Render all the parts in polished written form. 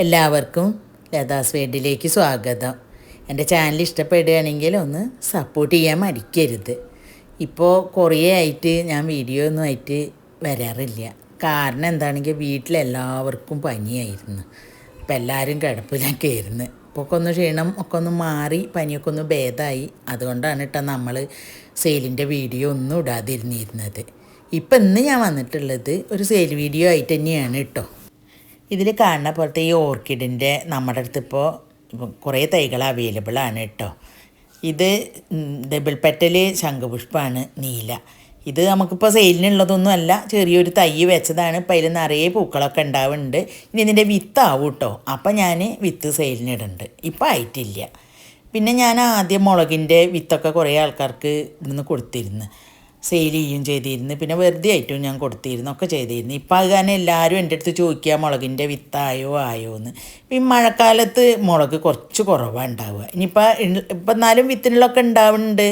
എല്ലാവർക്കും ലതാസ് വേഡിലേക്ക് സ്വാഗതം. എൻ്റെ ചാനൽ ഇഷ്ടപ്പെടുകയാണെങ്കിൽ ഒന്ന് സപ്പോർട്ട് ചെയ്യാൻ മടിക്കരുത്. ഇപ്പോൾ കുറേ ആയിട്ട് ഞാൻ വീഡിയോ ഒന്നും ആയിട്ട് വരാറില്ല. കാരണം എന്താണെങ്കിൽ വീട്ടിലെല്ലാവർക്കും പനിയായിരുന്നു. അപ്പോൾ എല്ലാവരും കിടപ്പിലൊക്കെ ആയിരുന്നു. ഇപ്പോൾ ഒക്കെ ഒന്ന് ക്ഷീണം ഒക്കെ ഒന്ന് മാറി പനിയൊക്കെ ഒന്ന് ഭേദമായി. അതുകൊണ്ടാണ് കേട്ടോ നമ്മൾ സെയിലിൻ്റെ വീഡിയോ ഒന്നും ഇടാതിരുന്നിരുന്നത്. ഇപ്പം ഇന്ന് ഞാൻ വന്നിട്ടുള്ളത് ഒരു സെയിൽ വീഡിയോ ആയിട്ട് തന്നെയാണ് കേട്ടോ. ഇതിൽ കാണുന്ന പോലത്തെ ഈ ഓർക്കിഡിൻ്റെ നമ്മുടെ അടുത്ത് ഇപ്പോൾ കുറേ തൈകൾ അവൈലബിൾ ആണ് കേട്ടോ. ഇത് ഡബിൾ പെറ്റൽ ശംഖുപുഷ്പമാണ്, നീല. ഇത് നമുക്കിപ്പോൾ സെയിലിനുള്ളതൊന്നും അല്ല, ചെറിയൊരു തൈ വെച്ചതാണ്. ഇപ്പം അതിൽ നിറയെ പൂക്കളൊക്കെ ഉണ്ടാവുന്നുണ്ട്. ഇനി ഇതിൻ്റെ വിത്താവും കേട്ടോ. അപ്പം ഞാൻ വിത്ത് സെയിലിനിടുന്നുണ്ട്. ഇപ്പം ആയിട്ടില്ല. പിന്നെ ഞാൻ ആദ്യം മുളകിൻ്റെ വിത്തൊക്കെ കുറേ ആൾക്കാർക്ക് ഇവിടുന്ന് കൊടുത്തിരുന്നു, സെയിൽ ചെയ്യും ചെയ്തിരുന്നു. പിന്നെ വെറുതെ ആയിട്ടും ഞാൻ കൊടുത്തിരുന്നു, ഒക്കെ ചെയ്തിരുന്നു. ഇപ്പം അത് കാരണം എല്ലാവരും എൻ്റെ അടുത്ത് ചോദിക്കുക മുളകിൻ്റെ വിത്തായോ എന്ന്. ഈ മഴക്കാലത്ത് മുളക് കുറച്ച് കുറവാണ് ഉണ്ടാവുക. ഇപ്പം എന്നാലും വിത്തിനുള്ളൊക്കെ ഉണ്ടാവുന്നുണ്ട്,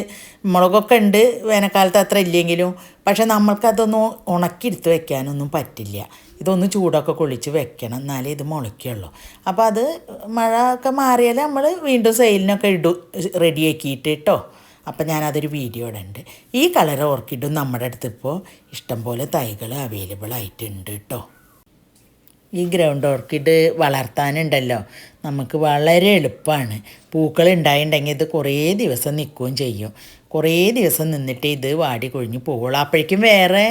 മുളകൊക്കെ ഉണ്ട്. വേനൽക്കാലത്ത് അത്ര ഇല്ലെങ്കിലും പക്ഷെ നമ്മൾക്കതൊന്നും ഉണക്കിയെടുത്ത് വെക്കാനൊന്നും പറ്റില്ല. ഇതൊന്ന് ചൂടൊക്കെ കൊള്ളിച്ച് വെക്കണം, എന്നാലേ ഇത് മുളയ്ക്കുള്ളൂ. അപ്പോൾ അത് മഴ ഒക്കെ മാറിയാൽ നമ്മൾ വീണ്ടും സെയിലിനൊക്കെ റെഡിയാക്കിയിട്ട് കേട്ടോ. അപ്പം ഞാനതൊരു വീഡിയോ ഇടുന്നുണ്ട്. ഈ കളർ ഓർക്കിഡും നമ്മുടെ അടുത്ത് ഇപ്പോൾ ഇഷ്ടംപോലെ തൈകൾ അവൈലബിൾ ആയിട്ടുണ്ട് കേട്ടോ. ഈ ഗ്രൗണ്ട് ഓർക്കിഡ് വളർത്താനുണ്ടല്ലോ നമുക്ക് വളരെ എളുപ്പമാണ്. പൂക്കൾ ഉണ്ടായിട്ടുണ്ടെങ്കിൽ ഇത് കുറേ ദിവസം നിൽക്കുകയും ചെയ്യും. കുറേ ദിവസം നിന്നിട്ട് ഇത് വാടി കൊഴിഞ്ഞ് പോവുള്ളൂ. അപ്പോഴേക്കും വേറെ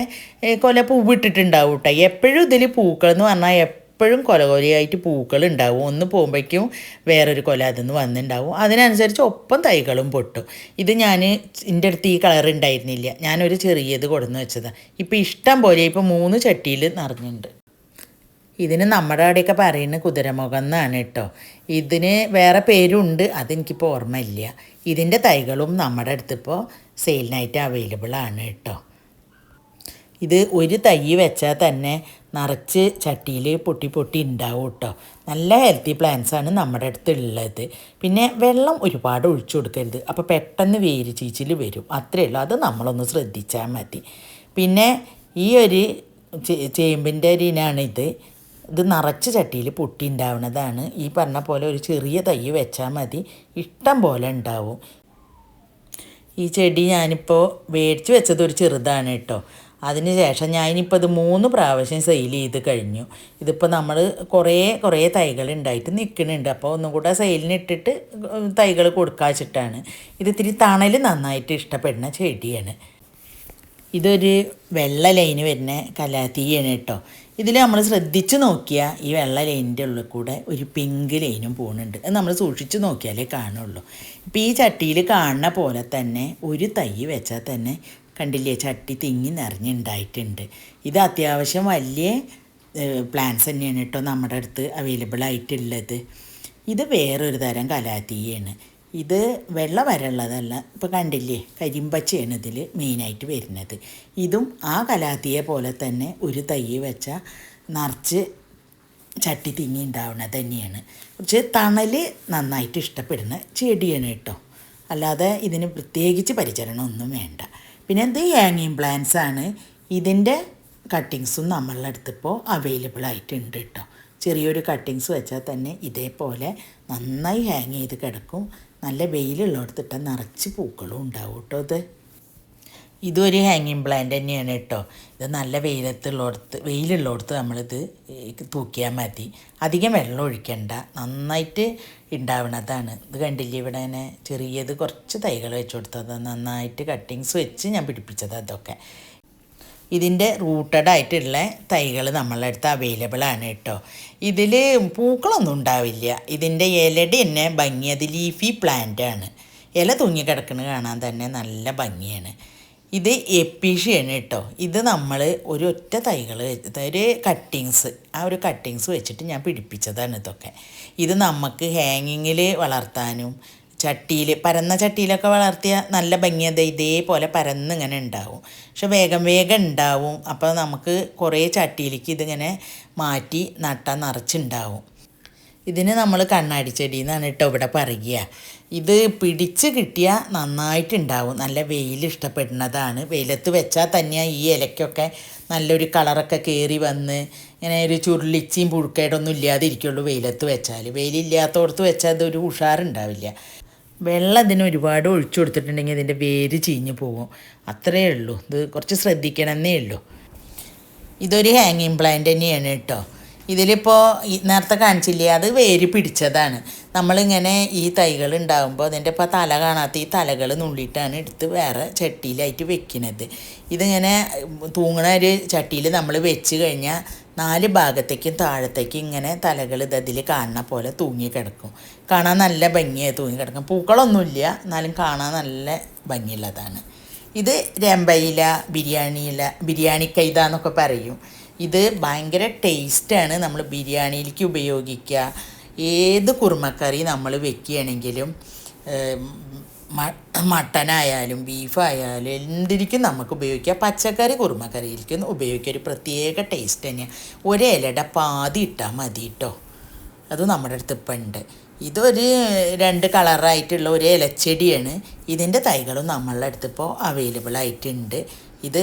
കൊല പൂവിട്ടിട്ടുണ്ടാവും കേട്ടോ. എപ്പോഴും ഇതിൽ പൂക്കൾ എന്ന് പറഞ്ഞാൽ എപ്പോഴും കൊലകൊലയായിട്ട് പൂക്കൾ ഉണ്ടാവും. ഒന്ന് പോകുമ്പോഴേക്കും വേറൊരു കൊല അതിന്ന് വന്നിട്ടുണ്ടാവും. അതിനനുസരിച്ച് ഒപ്പം തൈകളും പൊട്ടും. ഇത് എൻ്റെ അടുത്ത് ഈ കളർ ഉണ്ടായിരുന്നില്ല, ഞാനൊരു ചെറിയത് കൊടുന്ന് വെച്ചതാണ്. ഇപ്പം ഇഷ്ടം പോലെ ഇപ്പം 3 ചട്ടിയിൽ നിറഞ്ഞിട്ടുണ്ട്. ഇതിന് നമ്മുടെ അവിടെയൊക്കെ പറയുന്നത് കുതിരമുഖം എന്നാണ് കേട്ടോ. ഇതിന് വേറെ പേരുണ്ട്, അതെനിക്കിപ്പോൾ ഓർമ്മയില്ല. ഇതിൻ്റെ തൈകളും നമ്മുടെ അടുത്തിപ്പോൾ സെയിലിനായിട്ട് അവൈലബിൾ ആണ് കേട്ടോ. ഇത് ഒരു തൈ വെച്ചാൽ തന്നെ നിറച്ച് ചട്ടിയിൽ പൊട്ടി ഉണ്ടാവും കേട്ടോ. നല്ല ഹെൽത്തി പ്ലാന്റ്സാണ് നമ്മുടെ അടുത്തുള്ളത്. പിന്നെ വെള്ളം ഒരുപാട് ഒഴിച്ചു കൊടുക്കരുത്, അപ്പോൾ പെട്ടെന്ന് വേര് ചീച്ചിൽ വരും. അത്രയേ ഉള്ളൂ, അത് നമ്മളൊന്ന് ശ്രദ്ധിച്ചാൽ മതി. പിന്നെ ഈ ഒരു ചേമ്പിൻ്റെ ഒരു ഇനാണിത്. ഇത് നിറച്ച് ചട്ടിയിൽ പൊട്ടി ഉണ്ടാവുന്നതാണ്. ഈ പറഞ്ഞ പോലെ ഒരു ചെറിയ തൈ വെച്ചാൽ മതി, ഇഷ്ടം പോലെ ഉണ്ടാവും. ഈ ചെടി ഞാനിപ്പോൾ മേടിച്ച് വെച്ചത് ഒരു ചെറുതാണ് കേട്ടോ. അതിന് ശേഷം ഞാനിപ്പോൾ ഇത് 3 പ്രാവശ്യം സെയിൽ ചെയ്ത് കഴിഞ്ഞു. ഇതിപ്പോൾ നമ്മൾ കുറേ തൈകൾ ഉണ്ടായിട്ട് നിൽക്കുന്നുണ്ട്. അപ്പോൾ ഒന്നും കൂടെ സെയിലിനിട്ടിട്ട് തൈകൾ കൊടുക്കാച്ചിട്ടാണ്. ഇത് ഇത്തിരി തണൽ നന്നായിട്ട് ഇഷ്ടപ്പെടുന്ന ചെടിയാണ്. ഇതൊരു വെള്ള ലൈന് വരുന്ന കലാത്തിയാണ് കേട്ടോ. ഇതിൽ നമ്മൾ ശ്രദ്ധിച്ച് നോക്കിയാൽ ഈ വെള്ള ലൈനിൻ്റെ ഉള്ളിൽ കൂടെ ഒരു പിങ്ക് ലൈനും പോകുന്നുണ്ട്. അത് നമ്മൾ സൂക്ഷിച്ച് നോക്കിയാലേ കാണുള്ളൂ. ഇപ്പോൾ ഈ ചട്ടിയിൽ കാണുന്ന പോലെ തന്നെ ഒരു തൈ വെച്ചാൽ തന്നെ കണ്ടില്ലേ, ചട്ടി തിങ്ങി നിറഞ്ഞുണ്ടായിട്ടുണ്ട്. ഇത് അത്യാവശ്യം വലിയ പ്ലാന്റ്സ് തന്നെയാണ് കേട്ടോ നമ്മുടെ അടുത്ത് അവൈലബിൾ ആയിട്ടുള്ളത്. ഇത് വേറൊരു തരം കലാത്തിയാണ്. ഇത് വെള്ള വരള്ളതല്ല. ഇപ്പോൾ കണ്ടില്ലേ, കരിമ്പച്ചയാണ് ഇതിൽ മെയിനായിട്ട് വരുന്നത്. ഇതും ആ കലാത്തിയെ പോലെ തന്നെ ഒരു തൈ വെച്ചാൽ നിറച്ച് ചട്ടി തിങ്ങി ഉണ്ടാവുന്നത് തന്നെയാണ്. പക്ഷേ തണൽ നന്നായിട്ട് ഇഷ്ടപ്പെടുന്ന ചെടിയാണ് കേട്ടോ. അല്ലാതെ ഇതിന് പ്രത്യേകിച്ച് പരിചരണമൊന്നും വേണ്ട. പിന്നെ ഇത് ഹാങ്ങിങ് പ്ലാന്റ്സ് ആണ്. ഇതിൻ്റെ കട്ടിങ്സും നമ്മളുടെ അടുത്തിപ്പോൾ അവൈലബിൾ ആയിട്ടുണ്ട് കേട്ടോ. ചെറിയൊരു കട്ടിങ്സ് വെച്ചാൽ തന്നെ ഇതേപോലെ നന്നായി ഹാങ് ചെയ്ത് കിടക്കും. നല്ല വെയിലുള്ളിടത്തിട്ട് നിറച്ച് പൂക്കളും ഉണ്ടാവും കേട്ടോ. ഇതൊരു ഹാങ്ങിങ് പ്ലാന്റ് തന്നെയാണ് കേട്ടോ. ഇത് നല്ല വെയിലുള്ളിടത്ത് നമ്മളിത് തൂക്കിയാൽ മതി. അധികം വെള്ളം ഒഴിക്കണ്ട, നന്നായിട്ട് ഉണ്ടാവുന്നതാണ്. ഇത് കണ്ടില്ലേ, ഇവിടെ തന്നെ ചെറിയത് കുറച്ച് തൈകൾ വെച്ച് കൊടുത്തത്, നന്നായിട്ട് കട്ടിങ്സ് വെച്ച് ഞാൻ പിടിപ്പിച്ചത് അതൊക്കെ. ഇതിൻ്റെ റൂട്ടഡ് ആയിട്ടുള്ള തൈകൾ നമ്മളുടെ അടുത്ത് അവൈലബിൾ ആണ് കേട്ടോ. ഇതിൽ പൂക്കളൊന്നും ഉണ്ടാവില്ല. ഇതിൻ്റെ ഇലയുടെ തന്നെ ഭംഗി, അത് ലീഫി പ്ലാന്റ് ആണ്. ഇല തൂങ്ങി കിടക്കുന്നത് കാണാൻ തന്നെ നല്ല ഭംഗിയാണ്. ഇത് എപ്പീഷ്യയാണ് കേട്ടോ. ഇത് നമ്മൾ ഒരൊറ്റ തൈകൾ ഒരു കട്ടിങ്സ്, ആ ഒരു കട്ടിങ്സ് വെച്ചിട്ട് ഞാൻ പിടിപ്പിച്ചതാണ് ഇതൊക്കെ. ഇത് നമുക്ക് ഹാങ്ങിങ്ങിൽ വളർത്താനും ചട്ടിയിൽ, പരന്ന ചട്ടിയിലൊക്കെ വളർത്തിയാൽ നല്ല ഭംഗിയത് ഇതേപോലെ പരന്നിങ്ങനെ ഉണ്ടാവും. പക്ഷെ വേഗം ഉണ്ടാവും. അപ്പോൾ നമുക്ക് കുറേ ചട്ടിയിലേക്ക് ഇതിങ്ങനെ മാറ്റി നട്ടാൽ നിറച്ചുണ്ടാവും. ഇതിന് നമ്മൾ കണ്ണാടി ചെടി എന്നാണ് കേട്ടോ ഇവിടെ പറയുക. ഇത് പിടിച്ച് കിട്ടിയാൽ നന്നായിട്ടുണ്ടാവും. നല്ല വെയിൽ ഇഷ്ടപ്പെടുന്നതാണ്. വെയിലത്ത് വെച്ചാൽ തന്നെയാണ് ഈ ഇലയ്ക്കൊക്കെ നല്ലൊരു കളറൊക്കെ കയറി വന്ന് ഇങ്ങനെ ഒരു ചുരുളിച്ചിയും പുഴുക്കേടൊന്നും ഇല്ലാതെ ഇരിക്കുള്ളൂ വെയിലത്ത് വെച്ചാൽ. വെയിലില്ലാത്തടത്ത് വെച്ചാൽ അതൊരു ഉഷാറുണ്ടാവില്ല. വെള്ളം ഇതിന് ഒരുപാട് ഒഴിച്ചു കൊടുത്തിട്ടുണ്ടെങ്കിൽ ഇതിൻ്റെ വേര് ചീഞ്ഞ് പോകും. അത്രയേ ഉള്ളൂ. ഇത് കുറച്ച് ശ്രദ്ധിക്കണമെന്നേ ഉള്ളൂ. ഇതൊരു ഹാങ്ങിങ് പ്ലാന്റ് തന്നെയാണ് കേട്ടോ. ഇതിലിപ്പോൾ നേരത്തെ കാണിച്ചില്ലേ, അത് വേര് പിടിച്ചതാണ്. നമ്മളിങ്ങനെ ഈ തൈകൾ ഉണ്ടാകുമ്പോൾ അതിൻ്റെ ഇപ്പോൾ തല കാണാത്ത ഈ തലകൾ നുള്ളിയിട്ടാണ് എടുത്ത് വേറെ ചട്ടിയിലായിട്ട് വെക്കുന്നത്. ഇതിങ്ങനെ തൂങ്ങണ ഒരു ചട്ടിയിൽ നമ്മൾ വെച്ച് കഴിഞ്ഞാൽ 4 ഭാഗത്തേക്കും താഴത്തേക്കും ഇങ്ങനെ തലകൾ ഇതിൽ കാണുന്ന പോലെ തൂങ്ങി കിടക്കും. കാണാൻ നല്ല ഭംഗിയായി തൂങ്ങി കിടക്കും. പൂക്കളൊന്നുമില്ല, എന്നാലും കാണാൻ നല്ല ഭംഗിയുള്ളതാണ്. ഇത് രമ്പയില, ബിരിയാണി കൈത എന്നൊക്കെ പറയും. ഇത് ഭയങ്കര ടേസ്റ്റാണ്. നമ്മൾ ബിരിയാണിയിലേക്ക് ഉപയോഗിക്കുക. ഏത് കുറുമക്കറി നമ്മൾ വെക്കുകയാണെങ്കിലും മട്ടനായാലും ബീഫായാലും എന്തിരിക്കും നമുക്ക് ഉപയോഗിക്കാം. പച്ചക്കറി കുറുമക്കറിയിലേക്കും ഉപയോഗിക്കുക. ഒരു പ്രത്യേക ടേസ്റ്റ് തന്നെയാണ്. ഒരിലയുടെ പാതി ഇട്ടാൽ മതി കേട്ടോ. അത് നമ്മുടെ അടുത്ത് ഇപ്പം ഉണ്ട്. ഇതൊരു 2 കളറായിട്ടുള്ള ഒരു ഇലച്ചെടിയാണ്. ഇതിൻ്റെ തൈകളും നമ്മളുടെ അടുത്തിപ്പോൾ അവൈലബിൾ ആയിട്ടുണ്ട്. ഇത്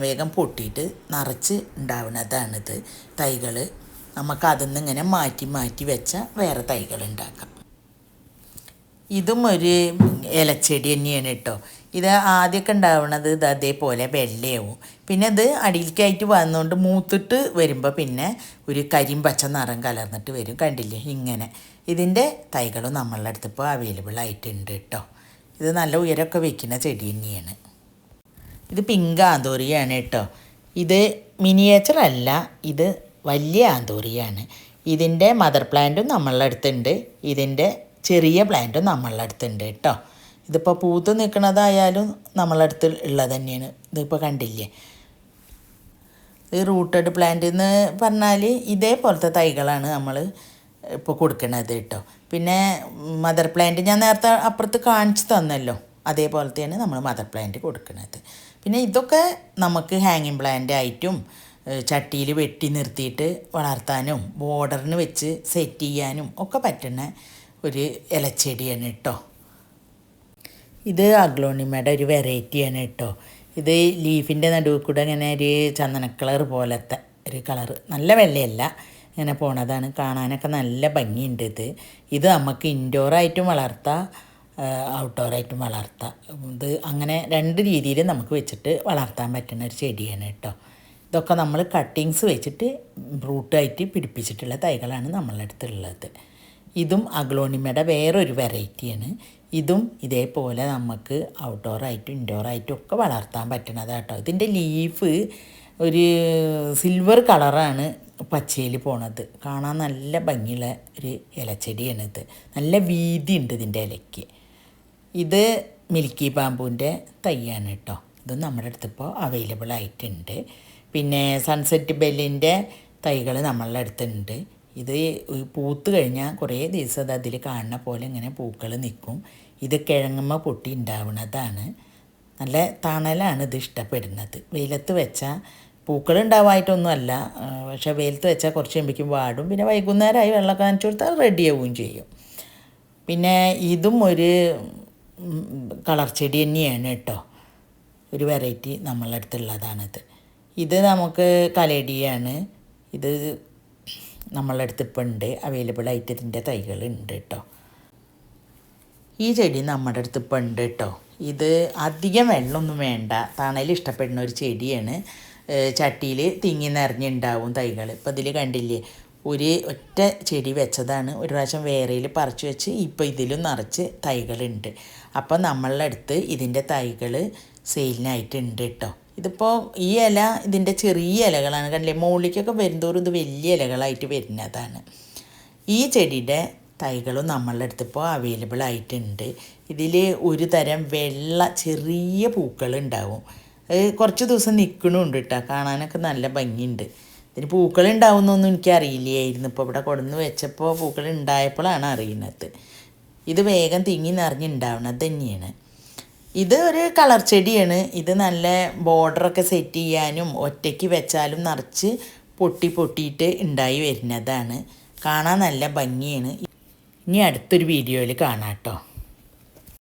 വേഗം പൊട്ടിയിട്ട് നിറച്ച് ഉണ്ടാവുന്നതാണിത് തൈകൾ. നമുക്ക് അതിൽ നിന്ന് ഇങ്ങനെ മാറ്റി വെച്ചാൽ വേറെ തൈകൾ ഉണ്ടാക്കാം. ഇതും ഒരു ഇലച്ചെടി തന്നെയാണ് കേട്ടോ. ഇത് ആദ്യമൊക്കെ ഉണ്ടാവുന്നത് ഇത് അതേപോലെ വെള്ളയാവും. പിന്നെ ഇത് അടിയിലേക്കായിട്ട് വന്നുകൊണ്ട് മൂത്തിട്ട് വരുമ്പോൾ പിന്നെ ഒരു കരിമ്പച്ച നിറം കലർന്നിട്ട് വരും. കണ്ടില്ലേ ഇങ്ങനെ. ഇതിൻ്റെ തൈകളും നമ്മളുടെ അടുത്ത് ഇപ്പോൾ അവൈലബിൾ ആയിട്ടുണ്ട് കേട്ടോ. ഇത് നല്ല ഉയരമൊക്കെ വെക്കുന്ന ചെടി തന്നെയാണ്. ഇത് പിങ്ക് ആന്തോറിയാണ് കേട്ടോ. ഇത് മിനിയേച്ചർ അല്ല, ഇത് വലിയ ആന്തോറിയാണ്. ഇതിൻ്റെ മദർ പ്ലാന്റും നമ്മളുടെ അടുത്തുണ്ട്. ഇതിൻ്റെ ചെറിയ പ്ലാന്റും നമ്മളുടെ അടുത്തുണ്ട് കേട്ടോ. ഇതിപ്പോൾ പൂത്ത് നിൽക്കുന്നതായാലും നമ്മളുടെ അടുത്ത് ഉള്ളത് തന്നെയാണ്. ഇതിപ്പോൾ കണ്ടില്ലേ. ഇത് റൂട്ടഡ് പ്ലാന്റ് എന്ന് പറഞ്ഞാൽ ഇതേപോലത്തെ തൈകളാണ് നമ്മൾ ഇപ്പോൾ കൊടുക്കുന്നത് കേട്ടോ. പിന്നെ മദർ പ്ലാന്റ് ഞാൻ നേരത്തെ അപ്പുറത്ത് കാണിച്ചു തന്നല്ലോ, അതേപോലത്തെയാണ് നമ്മൾ മദർ പ്ലാന്റ് കൊടുക്കുന്നത്. പിന്നെ ഇതൊക്കെ നമുക്ക് ഹാങ്ങിങ് പ്ലാന്റ് ആയിട്ടും ചട്ടിയിൽ വെട്ടി നിർത്തിയിട്ട് വളർത്താനും ബോർഡറിന് വെച്ച് സെറ്റ് ചെയ്യാനും ഒക്കെ പറ്റുന്ന ഒരു ഇലച്ചെടിയാണ് കേട്ടോ. ഇത് അഗ്ലോണിമയുടെ ഒരു വെറൈറ്റിയാണ് കേട്ടോ. ഇത് ലീഫിൻ്റെ നടുവിൽ കൂടെ ഇങ്ങനെ ഒരു ചന്ദന കളർ പോലത്തെ ഒരു കളറ്, നല്ല വെള്ളയല്ല, ഇങ്ങനെ പോണതാണ്. കാണാനൊക്കെ നല്ല ഭംഗിയുണ്ട്. ഇത് നമുക്ക് ഇൻഡോറായിട്ടും വളർത്താം, ഔട്ട്ഡോറായിട്ടും വളർത്താം. ഇത് അങ്ങനെ 2 രീതിയിൽ നമുക്ക് വെച്ചിട്ട് വളർത്താൻ പറ്റുന്ന ഒരു ചെടിയാണ് കേട്ടോ. ഇതൊക്കെ നമ്മൾ കട്ടിങ്സ് വെച്ചിട്ട് റൂട്ടായിട്ട് പിടിപ്പിച്ചിട്ടുള്ള തൈകളാണ് നമ്മളുടെ അടുത്തുള്ളത്. ഇതും അഗ്ലോണിമയുടെ വേറൊരു വെറൈറ്റിയാണ്. ഇതും ഇതേപോലെ നമുക്ക് ഔട്ട്ഡോറായിട്ടും ഇൻഡോറായിട്ടും ഒക്കെ വളർത്താൻ പറ്റുന്നതാണ് കേട്ടോ. ഇതിൻ്റെ ലീഫ് ഒരു സിൽവർ കളറാണ് പച്ചയിൽ പോണത്. കാണാൻ നല്ല ഭംഗിയുള്ള ഒരു ഇലച്ചെടിയാണിത്. നല്ല വീതി ഉണ്ട് ഇതിൻ്റെ ഇലയ്ക്ക്. ഇത് മിൽക്കി ബാമ്പൂൻ്റെ തൈയാണ് കേട്ടോ. ഇതും നമ്മുടെ അടുത്തിപ്പോൾ അവൈലബിൾ ആയിട്ടുണ്ട്. പിന്നെ സൺസെറ്റ് ബെല്ലിൻ്റെ തൈകൾ നമ്മളുടെ അടുത്തുണ്ട്. ഇത് പൂത്ത് കഴിഞ്ഞാൽ കുറേ ദിവസം അത് അതിൽ കാണുന്ന പോലെ ഇങ്ങനെ പൂക്കൾ നിൽക്കും. ഇത് കിഴങ്ങമ്മ പൊട്ടി ഉണ്ടാവുന്നതാണ്. നല്ല തണലാണ് ഇത് ഇഷ്ടപ്പെടുന്നത്. വെയിലത്ത് വെച്ചാൽ പൂക്കൾ ഉണ്ടാവായിട്ടൊന്നുമല്ല, പക്ഷേ വെയിലത്ത് വെച്ചാൽ കുറച്ച് കഴിയുമ്പോഴേക്കും വാടും. പിന്നെ വൈകുന്നേരമായി വെള്ളമൊക്കെ നനച്ച് കൊടുത്താൽ റെഡിയാവുകയും ചെയ്യും. പിന്നെ ഇതും ഒരു കളർ ചെടി തന്നെയാണ് കേട്ടോ. ഒരു വെറൈറ്റി നമ്മളുടെ അടുത്തുള്ളതാണിത്. ഇത് നമുക്ക് കലേഡിയാണ്. ഇത് നമ്മളുടെ അടുത്ത് ഇപ്പം ഉണ്ട്, അവൈലബിൾ ആയിട്ട് ഇതിൻ്റെ തൈകൾ ഉണ്ട് കേട്ടോ. ഈ ചെടി നമ്മുടെ അടുത്ത് ഇപ്പം ഉണ്ട് കേട്ടോ. ഇത് അധികം വെള്ളമൊന്നും വേണ്ട, തണൽ ഇഷ്ടപ്പെടുന്ന ഒരു ചെടിയാണ്. ചട്ടിയിൽ തിങ്ങി നിറഞ്ഞുണ്ടാവും തൈകൾ. ഇപ്പം ഇതിൽ കണ്ടില്ലേ, ഒരു ഒറ്റ ചെടി വെച്ചതാണ്. ഒരു പ്രാവശ്യം വേറെയിൽ പറിച്ച് വെച്ച് ഇപ്പോൾ ഇതിലും നിറച്ച് തൈകളുണ്ട്. അപ്പം നമ്മളുടെ അടുത്ത് ഇതിൻ്റെ തൈകൾ സെയിലിനായിട്ടുണ്ട് കേട്ടോ. ഇതിപ്പോൾ ഈ ഇല ഇതിൻ്റെ ചെറിയ ഇലകളാണ്, കണ്ടില്ലേ. മുകളിലേക്കൊക്കെ വരുന്തോറും ഇത് വലിയ ഇലകളായിട്ട് വരുന്നതാണ്. ഈ ചെടിയുടെ തൈകളും നമ്മളുടെ അടുത്ത് ഇപ്പോൾ അവൈലബിൾ ആയിട്ടുണ്ട്. ഇതിൽ ഒരു തരം വെള്ള ചെറിയ പൂക്കളുണ്ടാവും. കുറച്ച് ദിവസം നിൽക്കണമുണ്ട് കേട്ടോ. കാണാനൊക്കെ നല്ല ഭംഗിയുണ്ട്. ഇതിന് പൂക്കൾ ഉണ്ടാവുന്നൊന്നും എനിക്കറിയില്ലായിരുന്നു. ഇപ്പോൾ ഇവിടെ കൊടുന്ന് വെച്ചപ്പോൾ പൂക്കൾ ഉണ്ടായപ്പോഴാണ് അറിയുന്നത്. ഇത് വേഗം തിങ്ങി നിറഞ്ഞുണ്ടാവുന്നത് തന്നെയാണ്. ഇത് ഒരു കളർ ചെടിയാണ്. ഇത് നല്ല ബോർഡറൊക്കെ സെറ്റ് ചെയ്യാനും ഒറ്റയ്ക്ക് വെച്ചാലും നിറച്ച് പൊട്ടിയിട്ട് ഉണ്ടായി വരുന്നതാണ്. കാണാൻ നല്ല ഭംഗിയാണ്. ഇനി അടുത്തൊരു വീഡിയോയിൽ കാണാം കേട്ടോ.